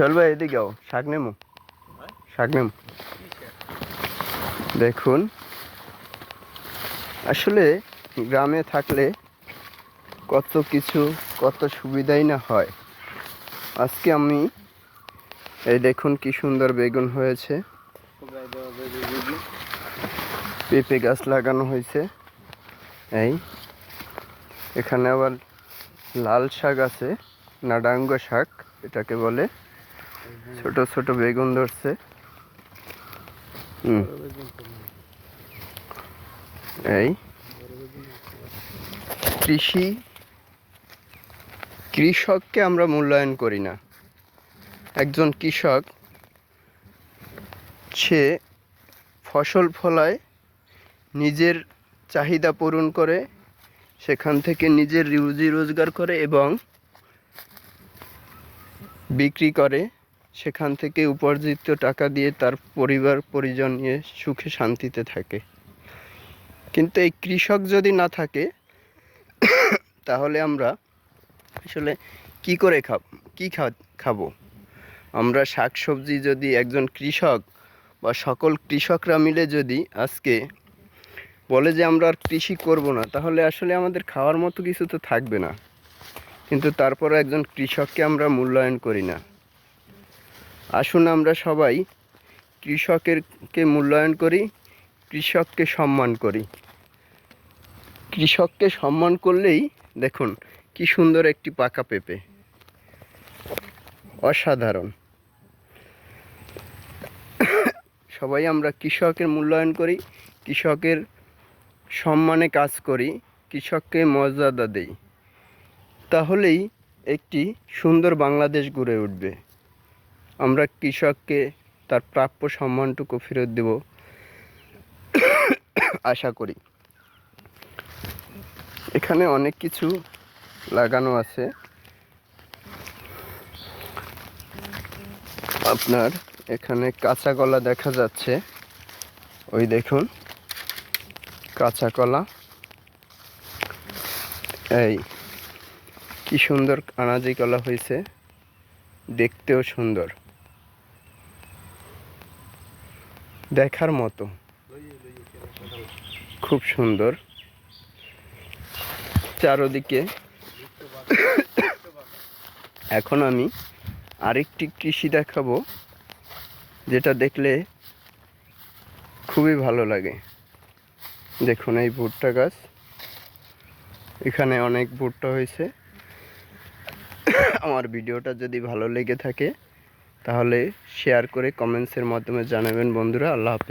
চল ভাই এদিকেও শাক নেমু দেখুন আসলে গ্রামে থাকলে কত কিছু কত সুবিধাই না হয়। আজকে আমি এই দেখুন কি সুন্দর বেগুন হয়েছে, পেঁপে গাছ লাগানো হয়েছে। এই এখানে আবার লাল শাক আছে, নাডাঙ্গ শাক এটাকে বলে, ছোট ছোট বেগুন ধরছে। এই কৃষককে আমরা মূল্যায়ন করি না। একজন কৃষক সে ফসল ফলায়, নিজের চাহিদা পূরণ করে, সেখান থেকে নিজের রুজি রোজগার করে এবং বিক্রি করে, সেখান থেকে উপার্জিত টাকা দিয়ে তার পরিবার পরিজন নিয়ে সুখে শান্তিতে থাকে। কিন্তু এই কৃষক যদি না থাকে তাহলে আমরা আসলে কি করে খাবো? আমরা শাকসবজি যদি একজন কৃষক বা সকল কৃষকরা মিলে যদি আজকে বলে যে আমরা আর কৃষি করব না, তাহলে আসলে আমাদের খাওয়ার মতো কিছু তো থাকবে না। কিন্তু তারপরও একজন কৃষককে আমরা মূল্যায়ন করি না। আসুন আমরা সবাই কৃষককে মূল্যায়ন করি, কৃষককে সম্মান করি। কৃষককে সম্মান করলেই দেখুন কি সুন্দর একটি পাকা পেঁপে, অসাধারণ। সবাই আমরা কৃষকের মূল্যায়ন করি, কৃষকের সম্মানে কাজ করি, কৃষককে মর্যাদা দেই, তাহলেই একটি সুন্দর বাংলাদেশ গড়ে উঠবে। আমরা কৃষককে তার প্রাপ্য সম্মানটুকু ফেরত দেব আশা করি। এখানে অনেক কিছু লাগানো আছে, আপনার এখানে কাঁচা কলা দেখা যাচ্ছে, ওই দেখুন কাঁচা কলা। এই কি সুন্দর আনাজি কলা হয়েছে, দেখতেও সুন্দর, দেখার মতো, খুব সুন্দর। চারদিকে এখন আমি আরেকটি কৃষি দেখাবো, যেটা দেখলে খুবই ভালো লাগে। দেখুন এই ভুট্টা গাছ, এখানে অনেক ভুট্টা হয়েছে। আমার ভিডিওটা যদি ভালো লেগে থাকে তাহলে শেয়ার করে কমেন্টসের মাধ্যমে জানাবেন বন্ধুরা। আল্লাহ হাফেজ।